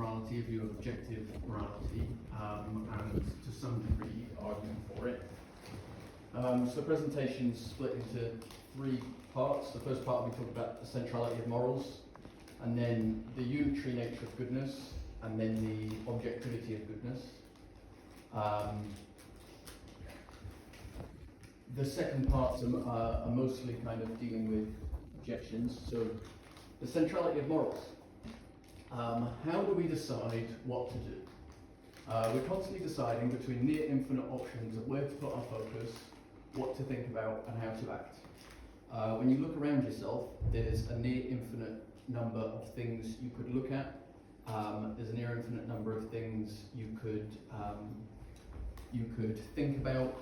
morality, a view of objective morality, and to some degree arguing for it. So the presentation is split into three parts. The first part we talk about the centrality of morals, and then the unitary nature of goodness, and then the objectivity of goodness. The second parts are mostly kind of dealing with objections. So the centrality of morals. How do we decide what to do? We're constantly deciding between near infinite options of where to put our focus, what to think about, and how to act. When you look around yourself, there's a near infinite number of things you could look at. There's a near infinite number of things you could think about,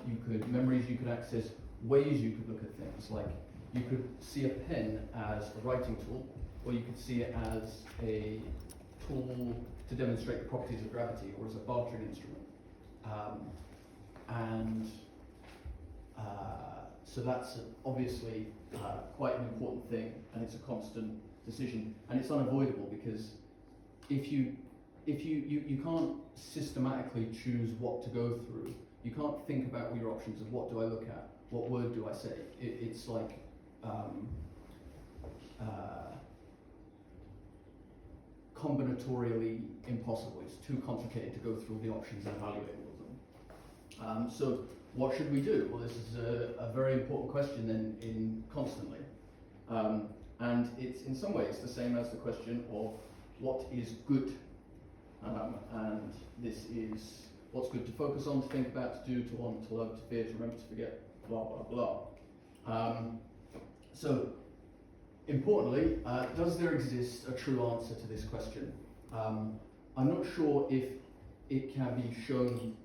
memories you could access, ways you could look at things. Like you could see a pen as a writing tool, or you could see it as a tool to demonstrate the properties of gravity, or as a bartering instrument. So that's obviously quite an important thing, and it's a constant decision, and it's unavoidable, because if you can't systematically choose what to go through, you can't think about your options of what do I look at, what word do I say. It's like combinatorially impossible. It's too complicated to go through the options and evaluate all of them. So what should we do? Well, this is a very important question in constantly. And it's in some ways the same as the question of what is good. And this is what's good to focus on, to think about, to do, to want, to love, to fear, to remember, to forget, blah, blah, blah. So, importantly, does there exist a true answer to this question? I'm not sure if it can be shown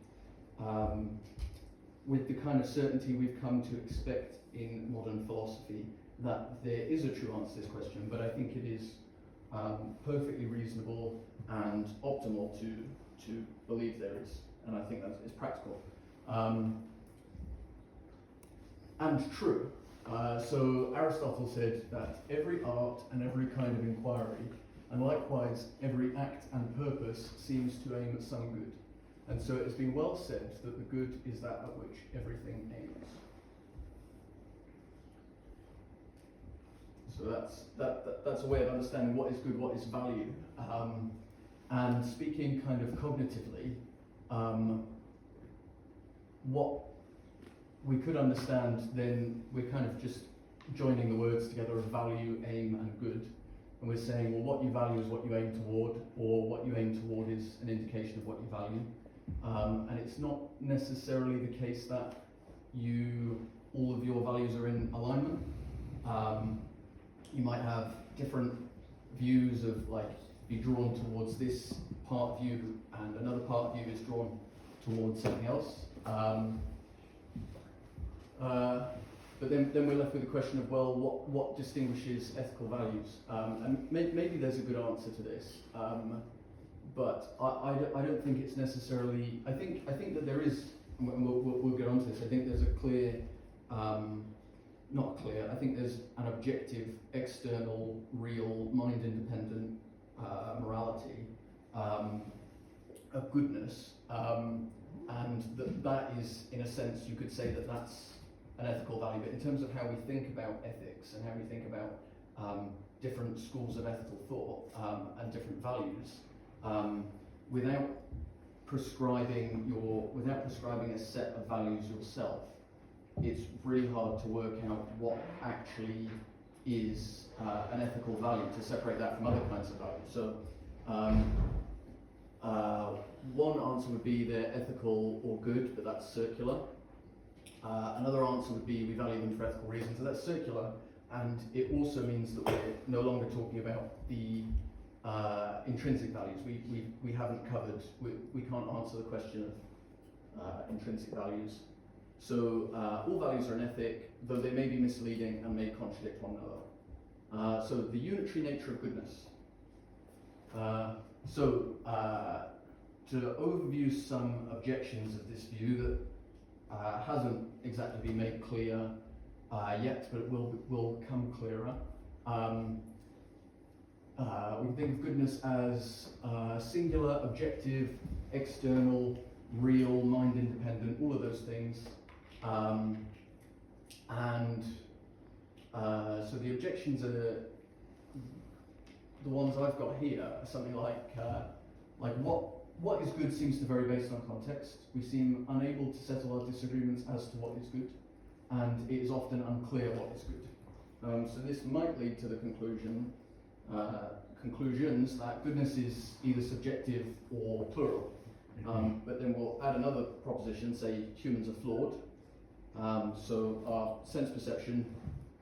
with the kind of certainty we've come to expect in modern philosophy that there is a true answer to this question, but I think it is perfectly reasonable and optimal to believe there is, and I think that is practical and true. So Aristotle said that every art and every kind of inquiry, and likewise every act and purpose, seems to aim at some good. And so it has been well said that the good is that at which everything aims. So that's a way of understanding what is good, what is value. And speaking kind of cognitively, what we could understand then, we're kind of just joining the words together of value, aim, and good. And we're saying, well, what you value is what you aim toward, or what you aim toward is an indication of what you value. And it's not necessarily the case that all of your values are in alignment. You might have different views of, like, be drawn towards this part of you, and another part of you is drawn towards something else. But then we're left with the question of, well, what distinguishes ethical values? And maybe there's a good answer to this, but I don't think it's necessarily. I think that there is. And we'll get onto this. I think there's a clear. Not clear. I think there's an objective, external, real, mind-independent morality of goodness, and that is, in a sense, you could say that that's an ethical value. But in terms of how we think about ethics and how we think about different schools of ethical thought and different values, without prescribing a set of values yourself, it's really hard to work out what actually is an ethical value, to separate that from other kinds of values. So one answer would be they're ethical or good, but that's circular. Another answer would be we value them for ethical reasons, and that's circular, and it also means that we're no longer talking about the intrinsic values. We haven't covered, we can't answer the question of intrinsic values. So all values are an ethic, though they may be misleading and may contradict one another. So the unitary nature of goodness. To overview some objections of this view that hasn't exactly been made clear yet, but it will come clearer. we can think of goodness as singular, objective, external, real, mind-independent, all of those things. So the objections are the ones I've got here are something like what is good seems to vary based on context. We seem unable to settle our disagreements as to what is good, and it is often unclear what is good. So this might lead to the conclusions that goodness is either subjective or plural. But then we'll add another proposition, say humans are flawed. So our sense perception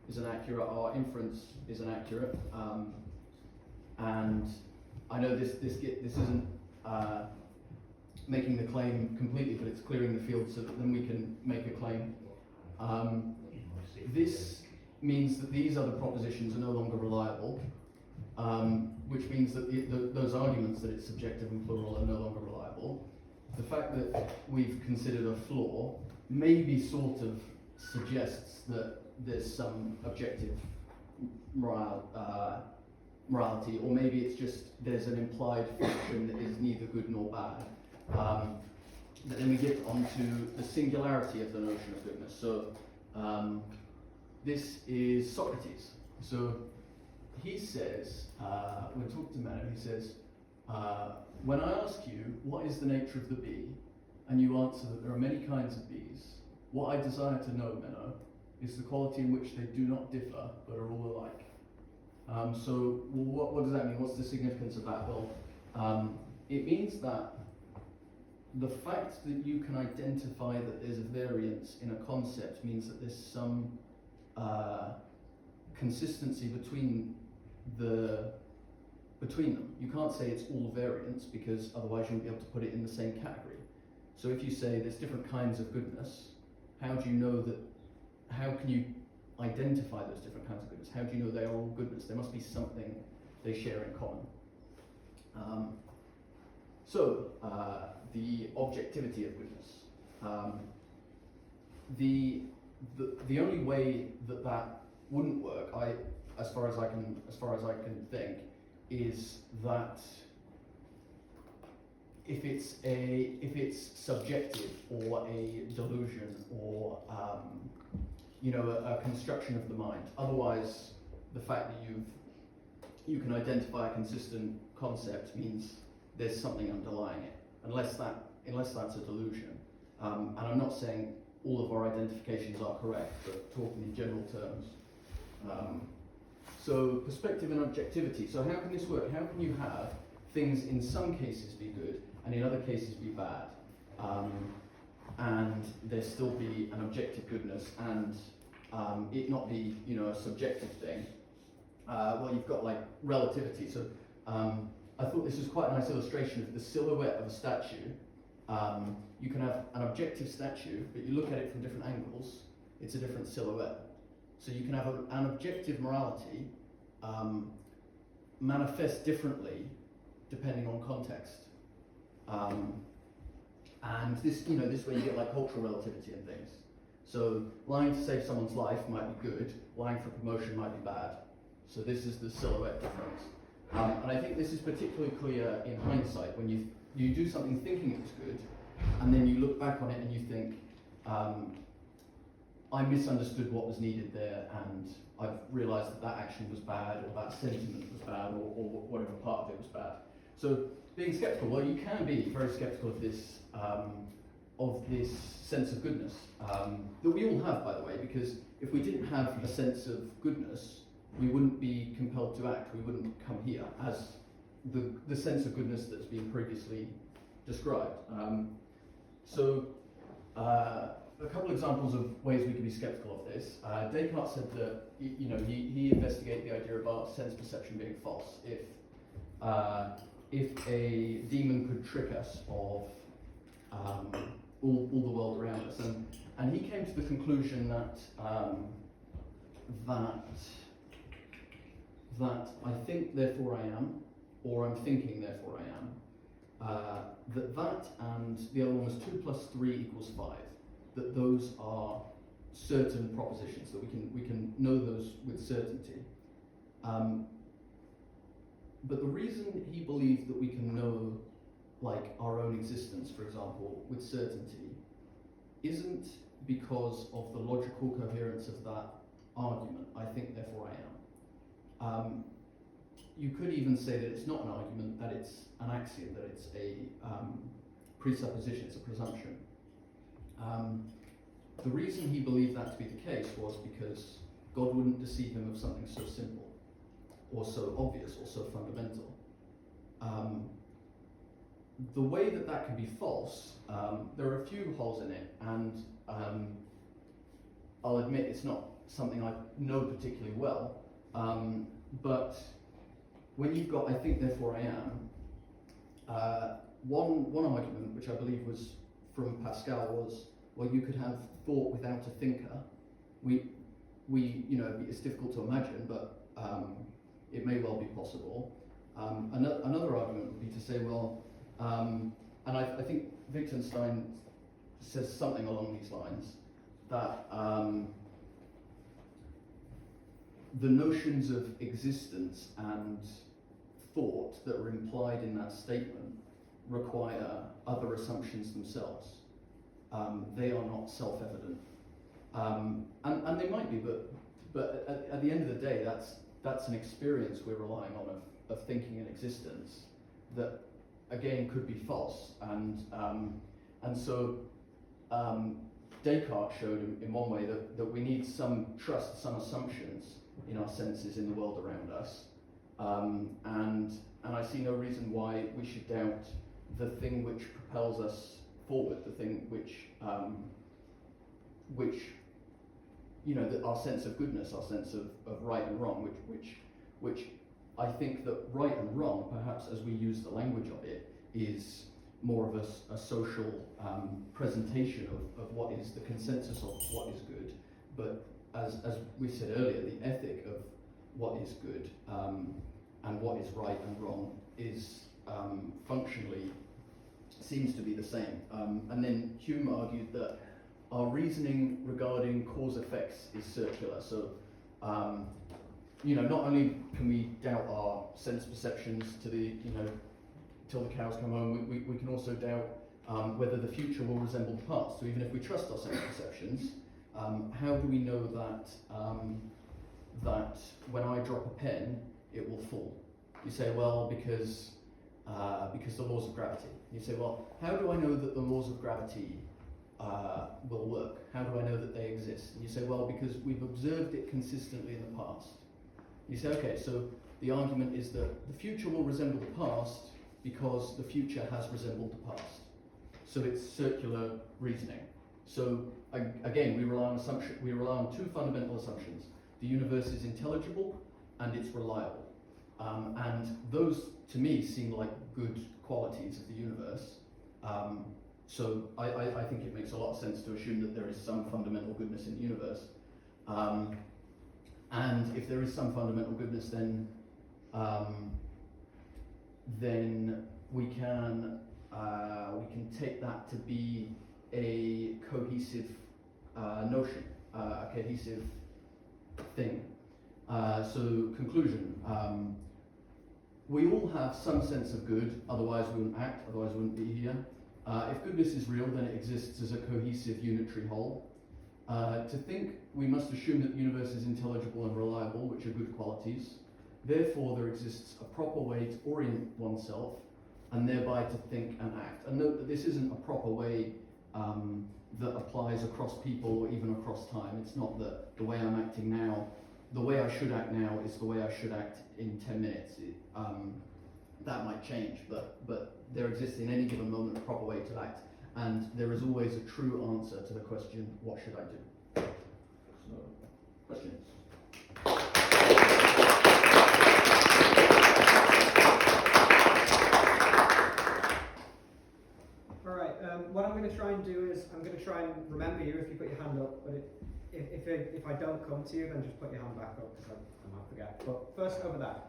is inaccurate, our inference is inaccurate, and I know this isn't making the claim completely, but it's clearing the field so that then we can make a claim. This means that these other propositions are no longer reliable, which means that those arguments that it's subjective and plural are no longer reliable. The fact that we've considered a flaw maybe sort of suggests that there's some objective morality, or maybe it's just there's an implied function that is neither good nor bad. But then we get onto the singularity of the notion of goodness. So this is Socrates. So he says, when talking to Meno, he says, when I ask you, what is the nature of the bee, and you answer that there are many kinds of bees, what I desire to know, Meno, is the quality in which they do not differ, but are all alike. So what does that mean? What's the significance of that? Well, it means that the fact that you can identify that there's a variance in a concept means that there's some consistency between them. You can't say it's all variance, because otherwise you won't be able to put it in the same category. So if you say there's different kinds of goodness, how do you know that? How can you identify those different kinds of goodness? How do you know they are all goodness? There must be something they share in common. The objectivity of goodness. The only way that wouldn't work, as far as I can think, is that if it's subjective or a delusion or a construction of the mind. Otherwise, the fact that you can identify a consistent concept means there's something underlying it, unless that's a delusion. And I'm not saying all of our identifications are correct, but talking in general terms. So perspective and objectivity. So how can this work? How can you have things in some cases be good and in other cases be bad, and there still be an objective goodness and it not be a subjective thing? Well, you've got like relativity. So I thought this was quite a nice illustration of the silhouette of a statue. You can have an objective statue, but you look at it from different angles, it's a different silhouette. So you can have an objective morality manifest differently depending on context. And this way you get like cultural relativity and things. So lying to save someone's life might be good, lying for promotion might be bad. So this is the silhouette difference. And I think this is particularly clear in hindsight, when you do something thinking it was good, and then you look back on it and you think, I misunderstood what was needed there, and I've realised that action was bad, or that sentiment was bad, or whatever part of it was bad. So being sceptical, well, you can be very sceptical of this sense of goodness that we all have, by the way, because if we didn't have a sense of goodness, we wouldn't be compelled to act. We wouldn't come here as the sense of goodness that's been previously described. A couple examples of ways we could be skeptical of this. Descartes said that he investigated the idea about sense perception being false. If a demon could trick us of all the world around us, and he came to the conclusion that I think therefore I am, or I'm thinking therefore I am. That and the other one was 2 + 3 = 5. That those are certain propositions, that we can know those with certainty. but the reason he believed that we can know, like, our own existence, for example, with certainty, isn't because of the logical coherence of that argument, I think, therefore I am. You could even say that it's not an argument, that it's an axiom, that it's a presupposition, it's a presumption. The reason he believed that to be the case was because God wouldn't deceive him of something so simple, or so obvious, or so fundamental. The way that that can be false, there are a few holes in it, and I'll admit it's not something I know particularly well, but when you've got I think therefore I am, one argument, which I believe was from Pascal, was, well, you could have thought without a thinker. We it's difficult to imagine, but it may well be possible. Another argument would be to say, well, and I think Wittgenstein says something along these lines, that the notions of existence and thought that are implied in that statement require other assumptions themselves. They are not self-evident. And they might be, but at the end of the day, that's an experience we're relying on of thinking and existence that, again, could be false. And so Descartes showed in one way that we need some trust, some assumptions in our senses in the world around us. And I see no reason why we should doubt the thing which propels us forward, the thing which our sense of goodness, our sense of right and wrong, which I think that right and wrong, perhaps as we use the language of it, is more of a social presentation of what is the consensus of what is good. But as we said earlier, the ethic of what is good and what is right and wrong is functionally seems to be the same. And then Hume argued that our reasoning regarding cause effects is circular. So, not only can we doubt our sense perceptions till the cows come home, we can also doubt whether the future will resemble the past. So even if we trust our sense perceptions, how do we know that when I drop a pen, it will fall? You say, well, because the laws of gravity. You say, well, how do I know that the laws of gravity will work? How do I know that they exist? And you say, well, because we've observed it consistently in the past. You say, okay, so the argument is that the future will resemble the past because the future has resembled the past. So it's circular reasoning. So again, we rely on two fundamental assumptions. The universe is intelligible and it's reliable. And those, to me, seem like good qualities of the universe. So I think it makes a lot of sense to assume that there is some fundamental goodness in the universe. And if there is some fundamental goodness, then we can take that to be a cohesive notion, a cohesive thing. So conclusion. We all have some sense of good, otherwise we wouldn't act, otherwise we wouldn't be here. If goodness is real, then it exists as a cohesive unitary whole. To think, we must assume that the universe is intelligible and reliable, which are good qualities. Therefore, there exists a proper way to orient oneself, and thereby to think and act. And note that this isn't a proper way that applies across people or even across time. It's not that the way I'm acting now, the way I should act now is the way I should act in 10 minutes. That might change, but there exists in any given moment a proper way to act. And there is always a true answer to the question, what should I do? So, questions? All right, what I'm going to try and do is, I'm going to try and remember you if you put your hand up, but if I don't come to you, then just put your hand back up, because I might forget. But first, over there.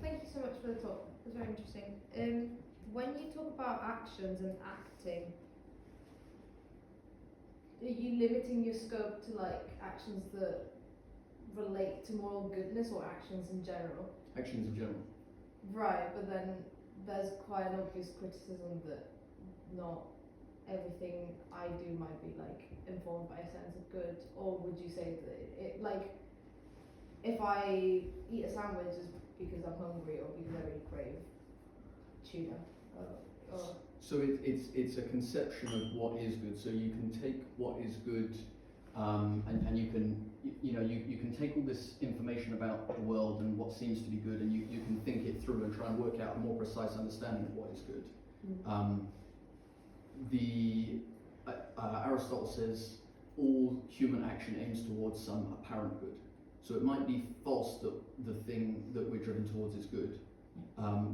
Thank you so much for the talk, it was very interesting. When you talk about actions and acting, are you limiting your scope to like actions that relate to moral goodness or actions in general? actions in general. Right, but then there's quite an obvious criticism that not everything I do might be like informed by a sense of good, or would you say that it like if I eat a sandwich is because I'm hungry or because I really crave tuna? Or So it's a conception of what is good. So you can take what is good, and you can you can take all this information about the world and what seems to be good, and you can think it through and try and work out a more precise understanding of what is good. Aristotle says all human action aims towards some apparent good. So it might be false that the thing that we're driven towards is good,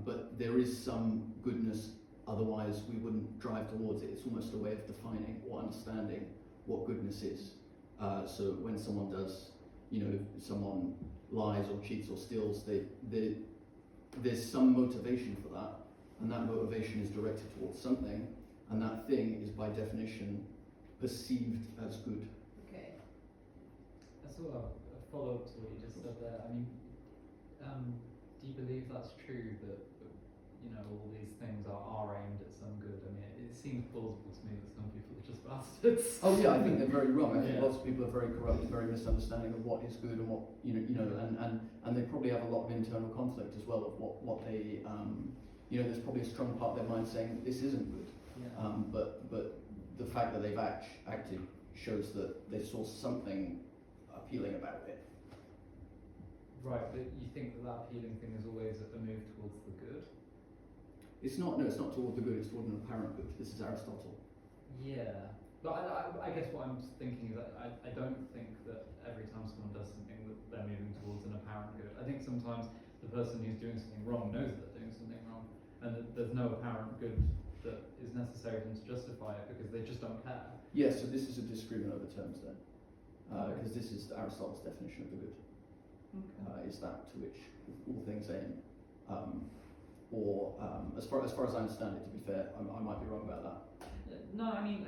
but there is some goodness, otherwise we wouldn't drive towards it. It's almost a way of defining or understanding what goodness is. So when someone does, someone lies or cheats or steals, there's some motivation for that, and that motivation is directed towards something, and that thing is by definition perceived as good. okay. A sort of a follow-up to what you just said there. I mean, do you believe that's true that all these things are aimed at some good? I mean, it seems plausible to me that some people are just bastards. Oh yeah, I think they're very wrong. I think lots of people are very corrupt, very misunderstanding of what is good and what and they probably have a lot of internal conflict as well of what they there's probably a strong part of their mind saying this isn't good. Yeah. But the fact that they've acted shows that they saw something appealing about it. Right, but you think that appealing thing is always a move towards the good? It's not toward the good, it's toward an apparent good. This is Aristotle. Yeah, but I guess what I'm thinking is that I don't think that every time someone does something that they're moving towards an apparent good. I think sometimes the person who's doing something wrong knows that they're doing something wrong, and that there's no apparent good that is necessary for them to justify it because they just don't care. Yes, so this is a disagreement over terms then, because this is Aristotle's definition of the good. Okay. Is that to which all things aim, or as far as I understand it, to be fair, I might be wrong about that. No, I mean,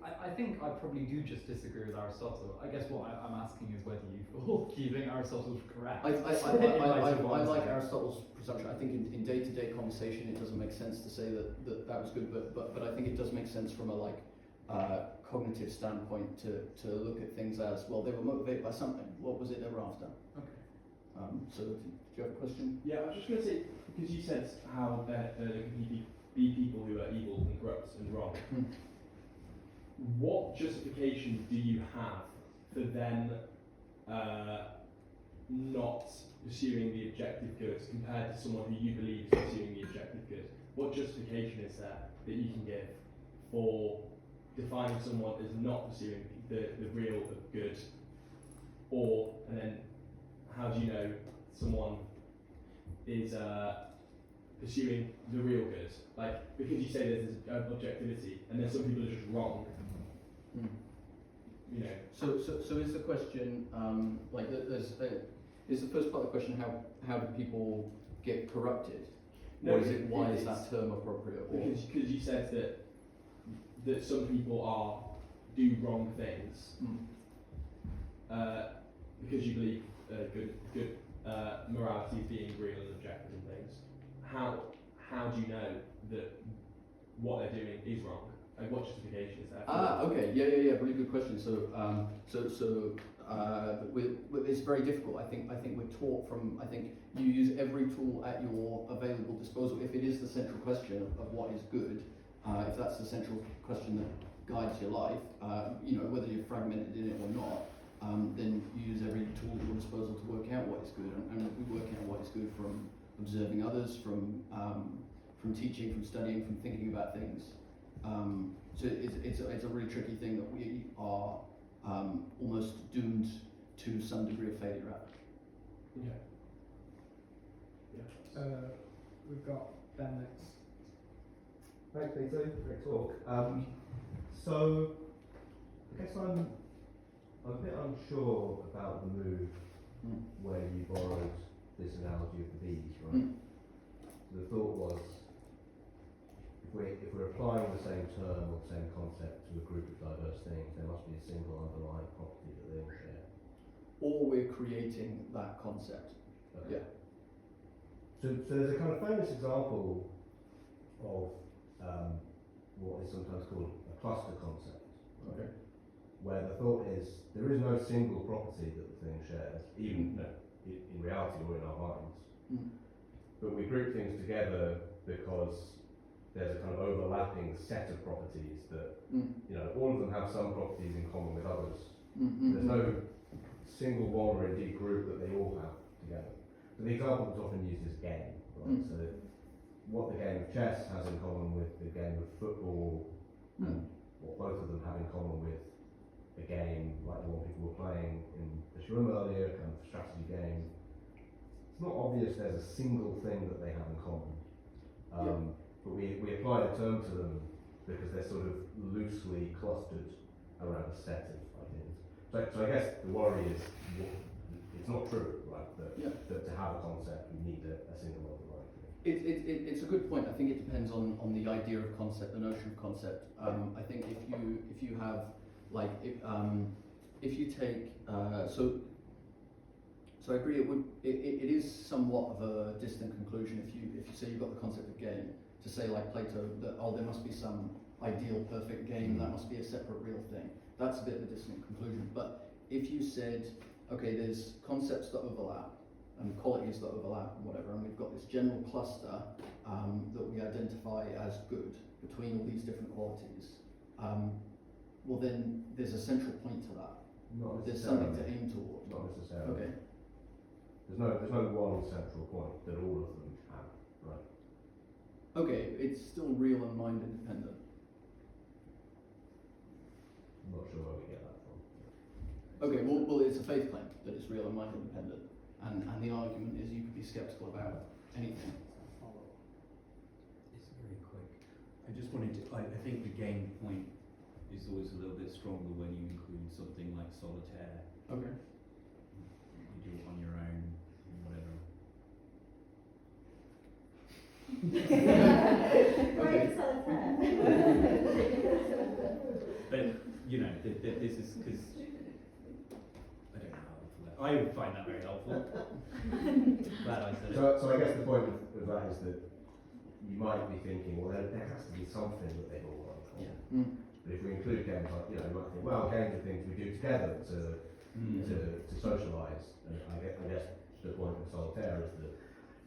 I think I probably do just disagree with Aristotle. I guess what I'm asking is whether you fall. Do you think Aristotle's correct? I like Aristotle's presumption. I think in day-to-day conversation it doesn't make sense to say that was good, but I think it does make sense from a cognitive standpoint to look at things as, well, they were motivated by something. What was it they were after? Okay. So do you have a question? Yeah, I was just going to say, because you said how there can be people who are evil and corrupt and wrong. What justification do you have for them not pursuing the objective good compared to someone who you believe is pursuing the objective good? What justification is there that you can give for defining someone as not pursuing the real good? And then how do you know someone is pursuing the real good? Like, because you say there's this objectivity, and then some people are just wrong. So is the question is the first part of the question how do people get corrupted? No, or is it why is that term appropriate? Because you said that some people do wrong things because you believe good morality is being real and objective and things. How do you know that what they're doing is wrong? Like, what justification is there? Okay, yeah. Really good question. It's very difficult. I think we're taught from. I think you use every tool at your available disposal. If it is the central question of what is good, if that's the central question that guides your life, whether you're fragmented in it or not, then you use every tool at your disposal to work out what is good. And we work out what is good from observing others, from teaching, from studying, from thinking about things. So it's a really tricky thing that we are almost doomed to some degree of failure at. Yeah. We've got Ben next. Thanks, Peter. Great talk. So, I guess I'm a bit unsure about the move where you borrowed this analogy of the bees, right? So the thought was, if we're applying the same term or the same concept to a group of diverse things, there must be a single underlying property that they all share. Or we're creating that concept. Okay. Yeah. So there's a kind of famous example of what is sometimes called a cluster concept, Okay. where the thought is there is no single property that the thing shares, even in reality or in our minds. Mm. But we group things together because there's a kind of overlapping set of properties that, you know, all of them have some properties in common with others. There's no single one or indeed group that they all have together. So the example that's often used is game, right? So what the game of chess has in common with the game of football, and what both of them have in common with a game like the one people were playing in this room earlier, kind of strategy game. It's not obvious there's a single thing that they have in common. But we apply the term to them because they're sort of loosely clustered around a set of ideas. So I guess the worry is it's not true, right? That to have a concept you need a single overriding. It's a good point. I think it depends on the idea of concept, the notion of concept. I think if you have like if you take so I agree it is somewhat of a distant conclusion if you say you've got the concept of game to say like Plato that there must be some ideal perfect game that must be a separate real thing. That's a bit of a distant conclusion. But if you said okay, there's concepts that overlap and qualities that overlap and whatever, and we've got this general cluster that we identify as good between all these different qualities, well then there's a central point to that. There's something to aim towards. Not necessarily. Okay. There's no one central point that all of them have, right? Okay, it's still real and mind independent. I'm not sure where we get that from. Okay, well it's a faith claim that it's real and mind independent, and the argument is you could be skeptical about anything. It's very quick. I just wanted to, I think the game point is always a little bit stronger when you include something like solitaire. Okay. You do it on your own, whatever. Right, solitaire. But, you know, this is because, I don't know how helpful that, I would find that very helpful. Glad I said it. So I guess the point of that is that you might be thinking, well, there has to be something that they all want. Yeah. But if we include games, like, you know, you might think, well, games are things we do together to socialise. And I guess the point of solitaire is that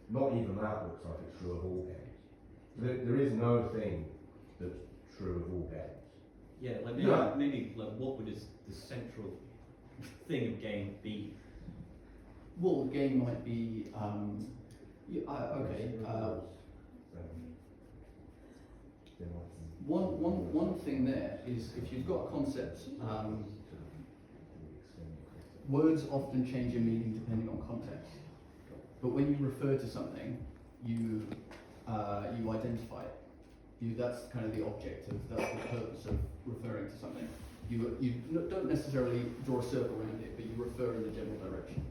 not even that looks like it's true of all games. There is no thing that's true of all games. Yeah, like maybe like what would the central thing of game be? Well, the game might be okay. One thing there is if you've got a concept, words often change in meaning depending on context. But when you refer to something, you identify it. That's kind of the objective. That's the purpose of referring to something. You don't necessarily draw a circle around it, but you refer in the general direction.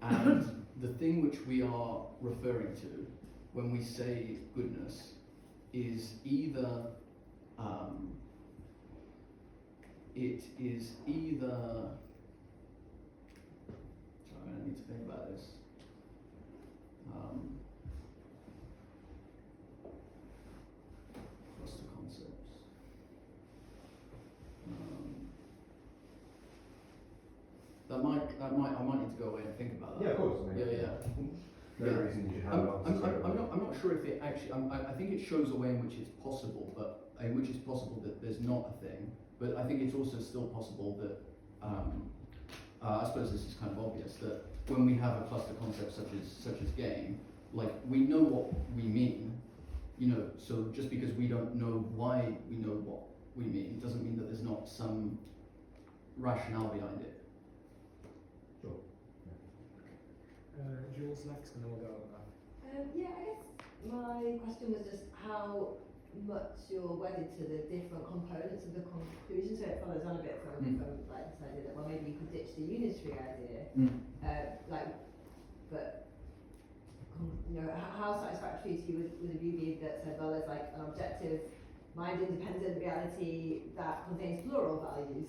And the thing which we are referring to when we say goodness is either sorry, I need to think about this. Cluster concepts. I might need to go away and think about that. Yeah, of course. I mean, Yeah. No reason you should have I'm not sure if it actually. I think it shows a way in which it's possible, but in which it's possible that there's not a thing. But I think it's also still possible that. I suppose this is kind of obvious that when we have a cluster concept such as game, like we know what we mean, you know. So just because we don't know why we know what we mean doesn't mean that there's not some rationale behind it. Sure. Jules next, and then we'll go over that. Yeah, I guess my question was just how much you're wedded to the different components of the conclusion. So it follows on a bit from like this idea that well maybe you could ditch the unitary idea, but you know how satisfactory to you would a view be that said well there's like an objective mind independent reality that contains plural values.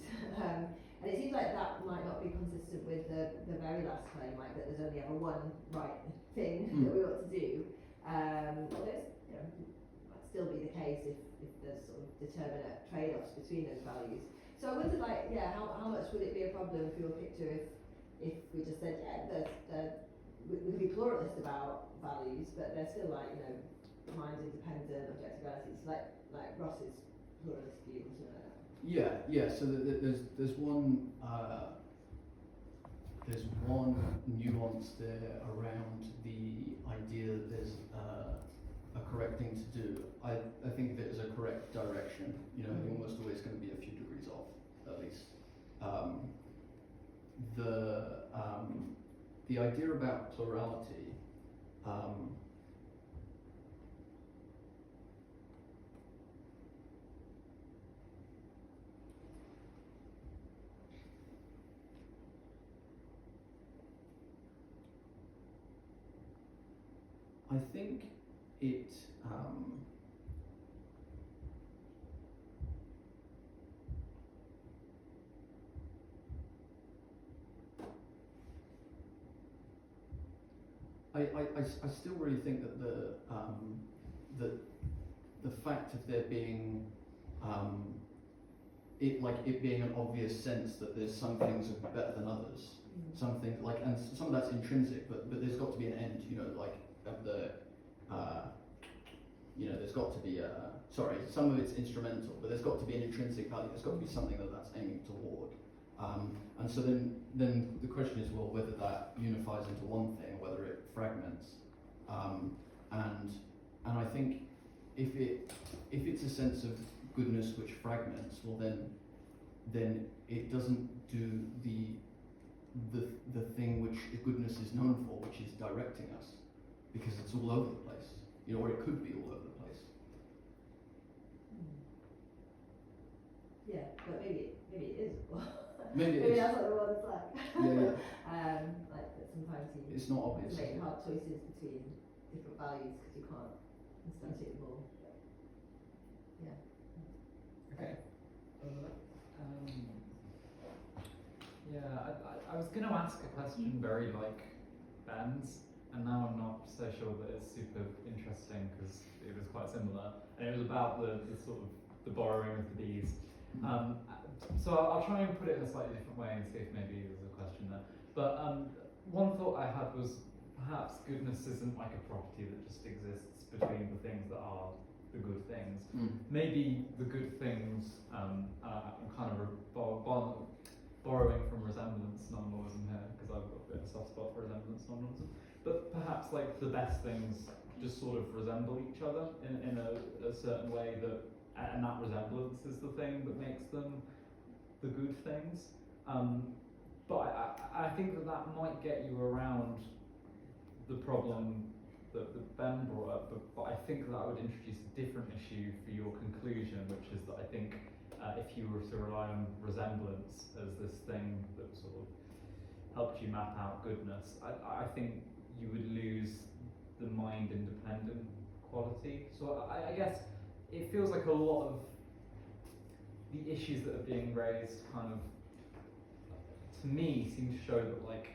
And it seems like that might not be consistent with the very last claim, like that there's only ever one right thing that we ought to do. Although might still be the case if there's sort of determinate trade-offs between those values. So I wondered, how much would it be a problem for your picture if we just said, we can be pluralist about values, but they're still mind independent objectivities, like Ross's pluralist view or something like that. Yeah. So there's one nuance there around the idea that there's a correct thing to do. I think of it as a correct direction. You're almost always going to be a few degrees off, at least. The idea about plurality. I think it I still really think that the fact of there being it being an obvious sense that there's some things are better than others, some things and some of that's intrinsic, but there's got to be an end, there's got to be some of it's instrumental, but there's got to be an intrinsic value. There's got to be something that's aiming toward. And so then the question is, well, whether that unifies into one thing or whether it fragments. And I think if it's a sense of goodness which fragments, well then it doesn't do the thing which goodness is known for, which is directing us, because it's all over the place, or it could be all over the place. Yeah, but maybe it is. Maybe that's what the world is like. Yeah. That sometimes it's not obvious. Make hard choices between different values because you can't instantiate them all. Yeah. Okay. I was going to ask a question very like Ben's, and now I'm not so sure that it's super interesting because it was quite similar, and it was about the sort of the borrowing of the bees. So I'll try and put it in a slightly different way and see if maybe there's a question there. But one thought I had was perhaps goodness isn't like a property that just exists between the things that are the good things. Maybe the good things, I'm kind of borrowing from resemblance nominalism here, because I've got a bit of a soft spot for resemblance nominalism. But perhaps like the best things just sort of resemble each other in a certain way and that resemblance is the thing that makes them the good things. But I think that might get you around the problem that Ben brought up, but I think that would introduce a different issue for your conclusion, which is that I think if you were to rely on resemblance as this thing that sort of helped you map out goodness, I think you would lose the mind-independent quality. So I guess it feels like a lot of the issues that are being raised kind of, to me, seem to show that like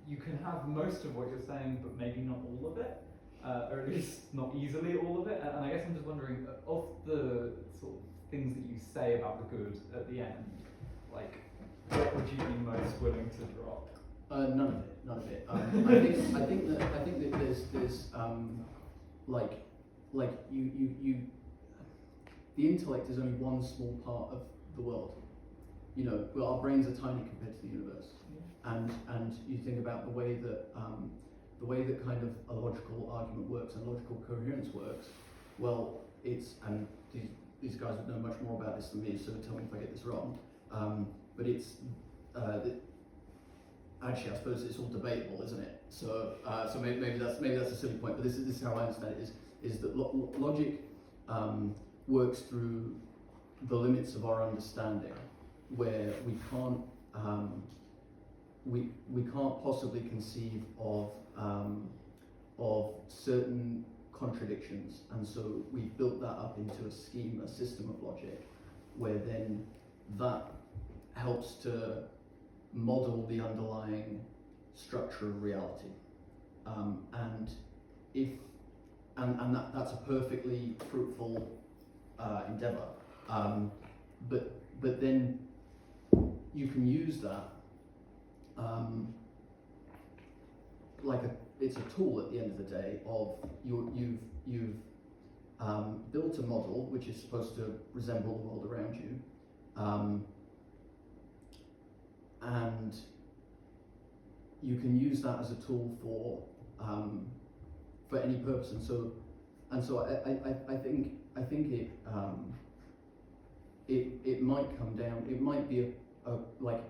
you can have most of what you're saying, but maybe not all of it, or at least not easily all of it. And I guess I'm just wondering, of the sort of things that you say about the good at the end, like what would you be most willing to drop? None of it. I think that there's like you the intellect is only one small part of the world. Well, our brains are tiny compared to the universe, and you think about the way that kind of a logical argument works and logical coherence works. Well, and these guys would know much more about this than me, so tell me if I get this wrong. But it's actually, I suppose it's all debatable, isn't it? So maybe that's a silly point. But this is how I understand it: is that logic works through the limits of our understanding, where we can't possibly conceive of certain contradictions, and so we've built that up into a system of logic, where then that helps to model the underlying structure of reality. and if and that's a perfectly fruitful endeavour. But then you can use that it's a tool at the end of the day of you've built a model which is supposed to resemble the world around you, and you can use that as a tool for any purpose. And so I think it might come down. It might be a like.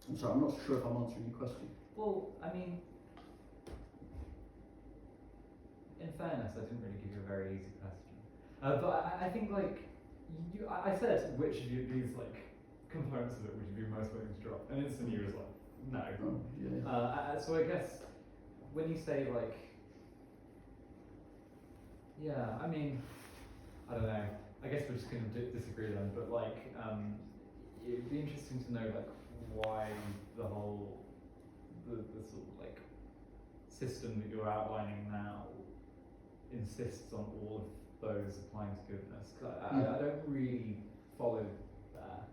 I'm sorry, I'm not sure if I'm answering your question. Well, I mean, in fairness, I didn't really give you a very easy question. But I think, like, I said which of these, like, components of it would you be most willing to drop? And instantly you was like, no. Oh, yeah. So I guess, when you say, like, yeah, I mean, I don't know. I guess we're just going to disagree then, but, like, it'd be interesting to know, like, why the whole, the sort of, like, system that you're outlining now insists on all of those applying to goodness. Cause I don't really follow that.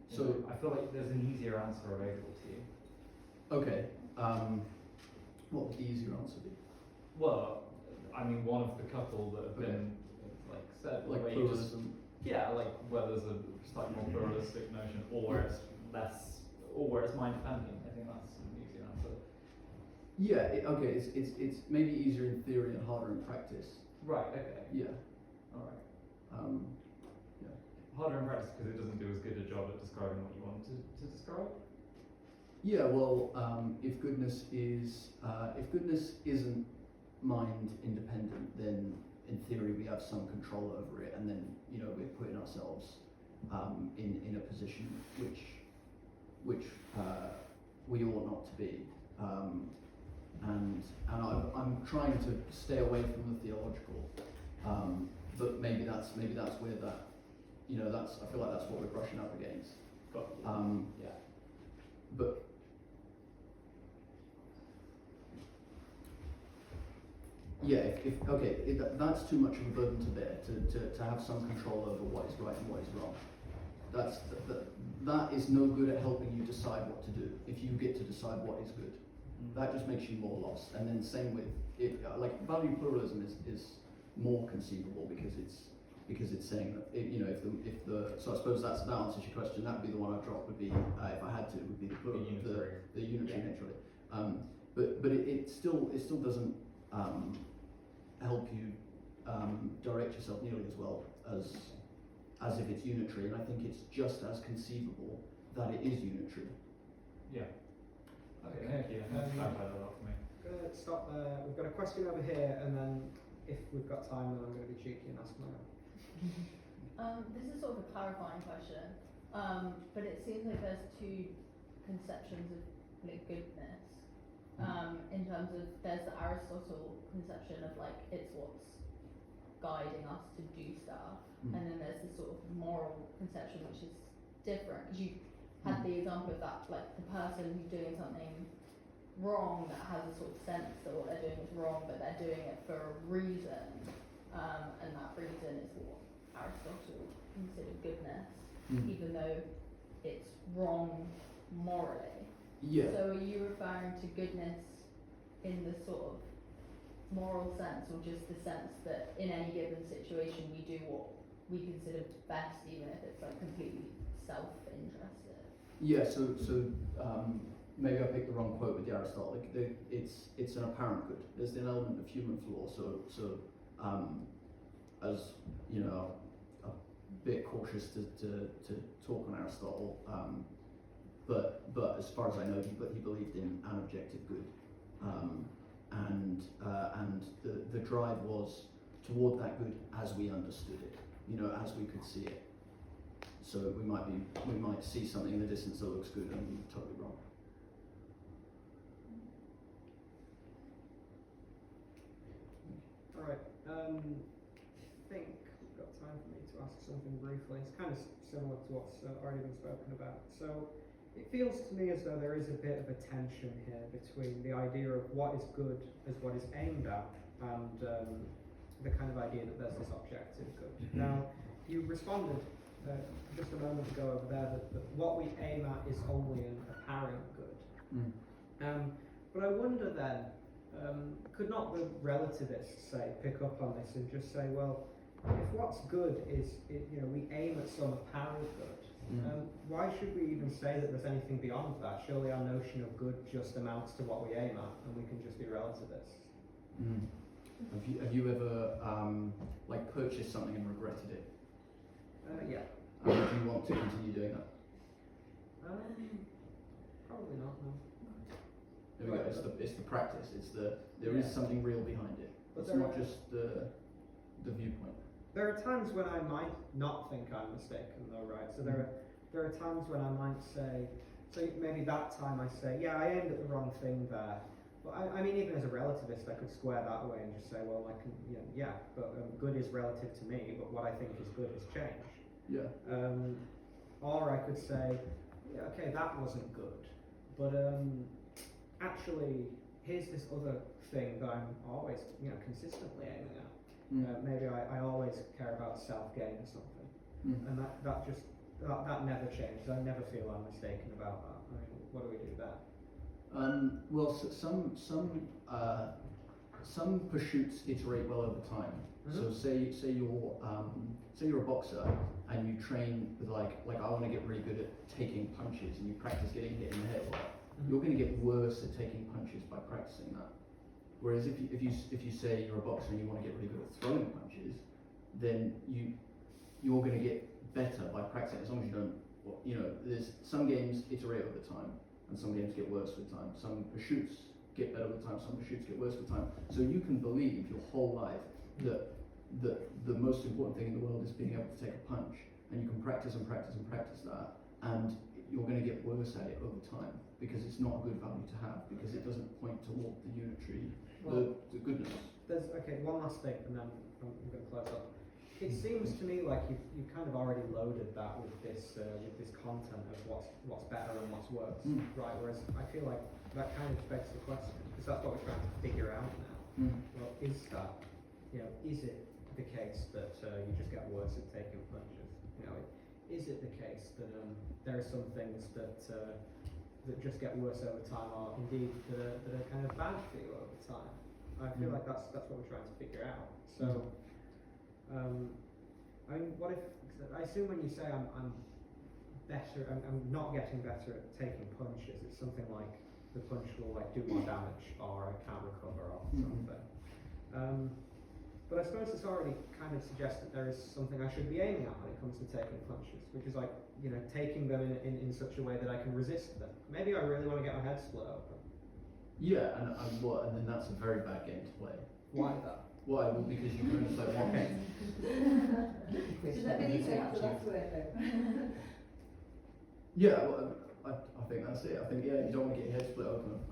So I feel like there's an easier answer available to you. okay, what would the easier answer be? Well, I mean, one of the couple that have been like said, Like where you just, pluralism. yeah, like where there's a slightly more pluralistic notion, or where it's less, or where it's mind dependent. I think that's an easier answer. Yeah. Okay. It's maybe easier in theory and harder in practice. Right. Okay. Yeah. All right. Yeah. Harder in practice because it doesn't do as good a job at describing what you want to describe. Yeah. Well, if goodness isn't mind independent, then in theory we have some control over it, and then we're putting ourselves in a position which we ought not to be. And I'm trying to stay away from the theological, but maybe that's where that I feel like that's what we're brushing up against. But Yeah. But yeah, that's too much of a burden to bear to have some control over what is right and what is wrong. That is no good at helping you decide what to do. If you get to decide what is good, that just makes you more lost. And then same with it, like value pluralism is more conceivable because it's saying that so I suppose that answers your question. That would be the one I'd drop. Would be if I had to, would be the unitary nature of it. But it still doesn't help you direct yourself nearly as well as if it's unitary, and I think it's just as conceivable that it is unitary. yeah. Okay, thank you. Clarify that up for me. I'm going to stop there. We've got a question over here, and then if we've got time, then I'm going to be cheeky and ask my own. This is sort of a clarifying question, but it seems like there's two conceptions of like goodness. In terms of there's the Aristotle conception of like it's what's guiding us to do stuff, and then there's the sort of moral conception which is different. Because you had the example of that, like the person who's doing something wrong that has a sort of sense that what they're doing is wrong, but they're doing it for a reason, and that reason is what Aristotle considered goodness, even though it's wrong morally. Yeah. So are you referring to goodness in the sort of moral sense, or just the sense that in any given situation we do what we consider best, even if it's like completely self-interested? Yeah. So maybe I picked the wrong quote with the Aristotle. It's an apparent good. There's an element of human flaw. So as you know, a bit cautious to talk on Aristotle. But as far as I know, he believed in an objective good, and the drive was toward that good as we understood it, as we could see it. So we might see something in the distance that looks good and be totally wrong. All right. I think we've got time for me to ask something briefly. It's kind of similar to what's already been spoken about. So it feels to me as though there is a bit of a tension here between the idea of what is good as what is aimed at, and the kind of idea that there's this objective good. Now, you responded just a moment ago over there that what we aim at is only an apparent good. But I wonder then, could not the relativists say pick up on this and just say, well, if what's good is we aim at some apparent good, why should we even say that there's anything beyond that? Surely our notion of good just amounts to what we aim at, and we can just be relativists. Have you ever like purchased something and regretted it? Yeah. Do you want to continue doing that? Probably not. No. There we go. It's the practice. There is something real behind it. But It's not just the viewpoint. There are times when I might not think I'm mistaken, though, right? So there are times when I might say, so maybe that time I say, yeah, I aimed at the wrong thing there. But I mean, even as a relativist, I could square that away and just say, well, I can, but good is relative to me, but what I think is good has changed. Yeah. Or I could say, yeah, okay, that wasn't good, but actually, here's this other thing that I'm always, consistently aiming at. Maybe I always care about self-gain or something, and that never changes. I never feel I'm mistaken about that. I mean, what do we do there? Well, some pursuits iterate well over time. So say you're a boxer and you train with like I want to get really good at taking punches, and you practice getting hit in the head. You're going to get worse at taking punches by practicing that. Whereas if you say you're a boxer and you want to get really good at throwing punches, then you're going to get better by practicing, as long as you don't. There's some games iterate over time, and some games get worse with time. Some pursuits get better with time. Some pursuits get worse with time. So you can believe your whole life that the most important thing in the world is being able to take a punch, and you can practice and practice and practice that, and you're going to get worse at it over time, because it's not a good value to have, because it doesn't point toward the unitary, the goodness. There's one last thing, and then I'm going to close up. It seems to me like you've kind of already loaded that with this content of what's better and what's worse, right? Whereas I feel like that kind of begs the question, because that's what we're trying to figure out now. Well, is that, is it the case that you just get worse at taking punches? Is it the case that there are some things that just get worse over time, or indeed that are kind of bad for you over time? I feel like that's what we're trying to figure out. So, I mean, what if? I assume when you say I'm better, I'm not getting better at taking punches. It's something like the punch will do more damage, or I can't recover, or something. But I suppose it's already kind of suggests that there is something I should be aiming at when it comes to taking punches, which is taking them in such a way that I can resist them. Maybe I really want to get my head split open. Yeah, and then that's a very bad game to play. Why that? Why? Well, because you can only play one game. So that really have the last word though. Yeah, well, I think that's it. I think you don't want to get your head split open.